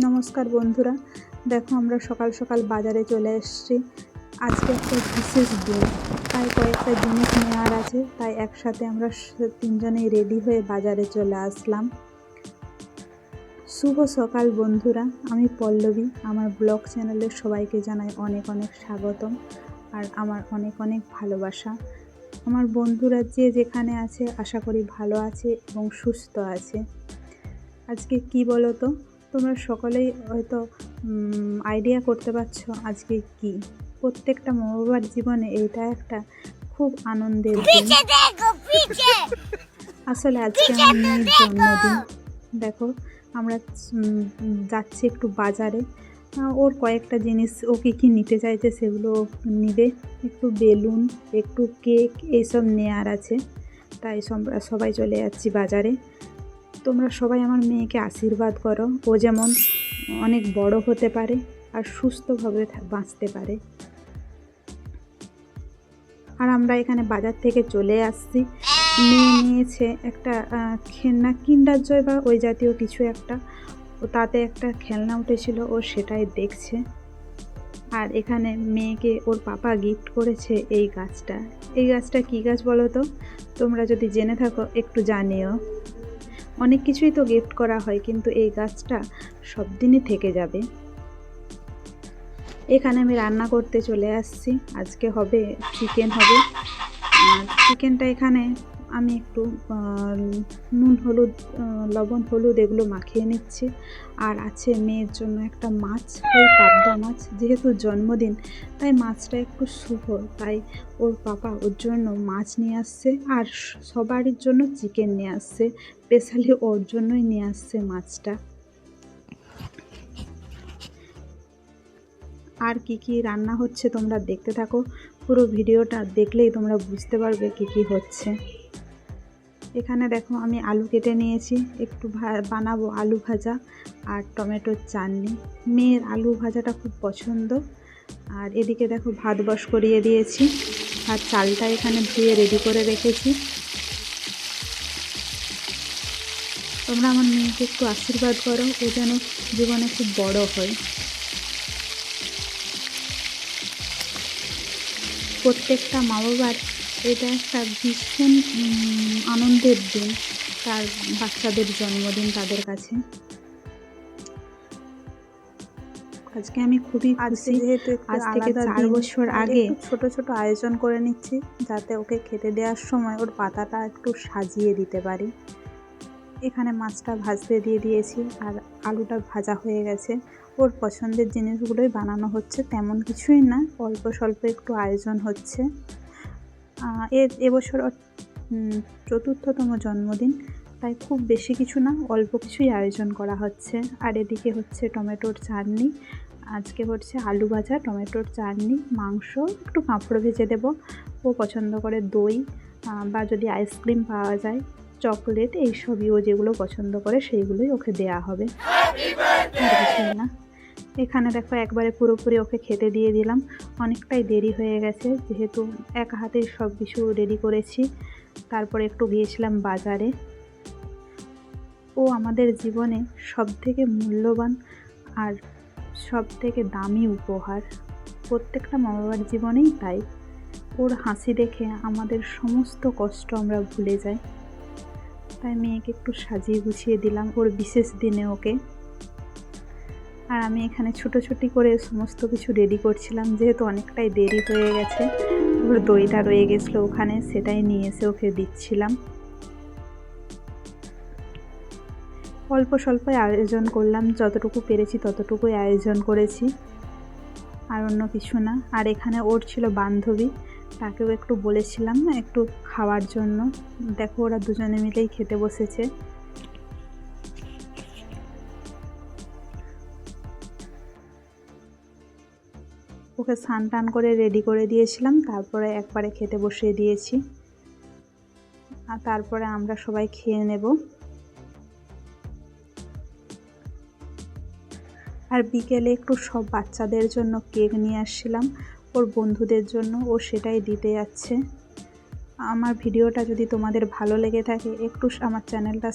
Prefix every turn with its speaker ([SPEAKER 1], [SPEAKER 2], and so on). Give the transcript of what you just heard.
[SPEAKER 1] নমস্কার বন্ধুরা, দেখো আমরা সকাল সকাল বাজারে চলে এসেছি। আজকে একটা বিশেষ দিন, তাই কয়েকটা জিনিস নেওয়ার আছে, তাই একসাথে আমরা তিনজনেই রেডি হয়ে বাজারে চলে আসলাম। শুভ সকাল বন্ধুরা, আমি পল্লবী। আমার ব্লগ চ্যানেলে সবাইকে জানাই অনেক অনেক স্বাগতম আর আমার অনেক অনেক ভালোবাসা। আমার বন্ধুরা যে যেখানে আছে আশা করি ভালো আছে এবং সুস্থ আছে। আজকে কি বলো তো, তোমরা সকলেই হয়তো আইডিয়া করতে পারছো আজকে কি। প্রত্যেকটা মা বাবার জীবনে এইটা একটা খুব আনন্দের দিন। আসলে আজকে আমার মেয়ের জন্মদিন। দেখো আমরা যাচ্ছি একটু বাজারে, ওর কয়েকটা জিনিস ও কী নিতে চাইছে সেগুলো নিবে। একটু বেলুন, একটু কেক এইসব নেওয়ার আছে, তাই সবাই চলে যাচ্ছি বাজারে। তোমরা সবাই আমার মেয়েকে আশীর্বাদ করো, ও যেমন অনেক বড় হতে পারে আর সুস্থভাবে বাঁচতে পারে। আর আমরা এখানে বাজার থেকে চলে আসছি। মেয়ে নিয়েছে একটা খেলনা, কিন্ডার জয় বা ওই জাতীয় কিছু একটা, তাতে একটা খেলনা উঠেছিল, ও সেটাই দেখছে। আর এখানে মেয়েকে ওর পাপা গিফট করেছে এই গাছটা। এই গাছটা কী গাছ বলো তো? তোমরা যদি জেনে থাকো একটু জানিও। অনেক কিছুই তো গিফট করা হয়, কিন্তু এই গাছটা সব দিনই থেকে যাবে। এখানে আমি রান্না করতে চলে আসছি। আজকে হবে চিকেন হবে। চিকেনটা এখানে আমি একটু নুন হলুদ লবণ হলুদ এগুলো মাখিয়ে নিচ্ছি। আর আছে মেয়ের জন্য একটা মাছ, ওই পাবদা মাছ, যেহেতু জন্মদিন তাই মাছটা একটু শুভ, তাই ওর পাপা ওর জন্য মাছ নিয়ে আসছে। আর সবারই জন্য চিকেন নিয়ে আসছে, স্পেশালি ওর জন্যই নিয়ে আসছে মাছটা। আর কি কি রান্না হচ্ছে তোমরা দেখতে থাকো, পুরো ভিডিওটা দেখলেই তোমরা বুঝতে পারবে কি কি হচ্ছে। এখানে দেখো আমি আলু কেটে নিয়েছি, একটু বানাবো আলু ভাজা আর টমেটোর চাটনি। মেয়ের আলু ভাজাটা খুব পছন্দ। আর এদিকে দেখো ভাত বস করিয়ে দিয়েছি, আর চালটা এখানে ধুয়ে রেডি করে রেখেছি। তোমরা আমার মেয়েকে একটু আশীর্বাদ করো, ও যেন জীবনে খুব বড় হয়। প্রত্যেকটা মা বাবার এটা একটা ভীষণ আনন্দের দিন, তার বাচ্চাদের জন্মদিন তাদের কাছে। আজকে আমি খুবই খুশি, যেহেতু আজ থেকে 4 বছর আগে ছোট ছোট আয়োজন করে নিচ্ছি, যাতে ওকে খেতে দেওয়ার সময় ওর পাতাটা একটু সাজিয়ে দিতে পারি। এখানে মাছটা ভাজতে দিয়ে দিয়েছি আর আলুটা ভাজা হয়ে গেছে। ওর পছন্দের জিনিসগুলোই বানানো হচ্ছে, তেমন কিছুই না, অল্প স্বল্প একটু আয়োজন হচ্ছে। এবছর ওর 4র্থতম জন্মদিন, তাই খুব বেশি কিছু না, অল্প কিছুই আয়োজন করা হচ্ছে। আর এদিকে হচ্ছে টমেটোর চাটনি, আজকে হচ্ছে আলু ভাজা, টমেটোর চাটনি, মাংস, একটু পাঁপড় ভেজে দেবো। ও পছন্দ করে দই বা যদি আইসক্রিম পাওয়া যায়, চকলেট, এইসবই ও যেগুলো পছন্দ করে সেইগুলোই ওকে দেয়া হবে, আর কিছুই না। এখানে দেখো একবারে পুরোপুরি ওকে খেতে দিয়ে দিলাম। অনেকটাই দেরি হয়ে গেছে, যেহেতু এক হাতে সব কিছু রেডি করেছি। তারপরে একটু গিয়েছিলাম বাজারে। ও আমাদের জীবনে সবথেকে মূল্যবান আর সবথেকে দামি উপহার, প্রত্যেকটা মা বাবার জীবনেই তাই। ওর হাসি দেখে আমাদের সমস্ত কষ্ট আমরা ভুলে যাই। তাই মেয়েকে একটু সাজিয়ে গুছিয়ে দিলাম ওর বিশেষ দিনে ওকে। আর আমি এখানে ছুটোছুটি করে সমস্ত কিছু রেডি করছিলাম, যেহেতু অনেকটাই দেরি হয়ে গেছে। ওর দইটা রয়ে গেছিলো ওখানে, সেটাই নিয়ে এসে ওকে দিচ্ছিলাম। অল্প স্বল্পই আয়োজন করলাম, যতটুকু পেরেছি ততটুকুই আয়োজন করেছি, আর অন্য কিছু না। আর এখানে ওর ছিল বান্ধবী, তাকেও একটু বলেছিলাম একটু খাওয়ার জন্য। দেখো ওরা দুজনে মিলেই খেতে বসেছে। ওকে স্নান টান করে রেডি করে দিয়েছিলাম, তারপরে একবারে খেতে বসিয়ে দিয়েছি। আর তারপরে আমরা সবাই খেয়ে নেব। আর বিকেলে একটু সব বাচ্চাদের জন্য কেক নিয়ে আসছিলাম ওর বন্ধুদের জন্য, ও সেটাই দিতে যাচ্ছে। আমার ভিডিওটা যদি তোমাদের ভালো লেগে থাকে, একটু আমার চ্যানেলটা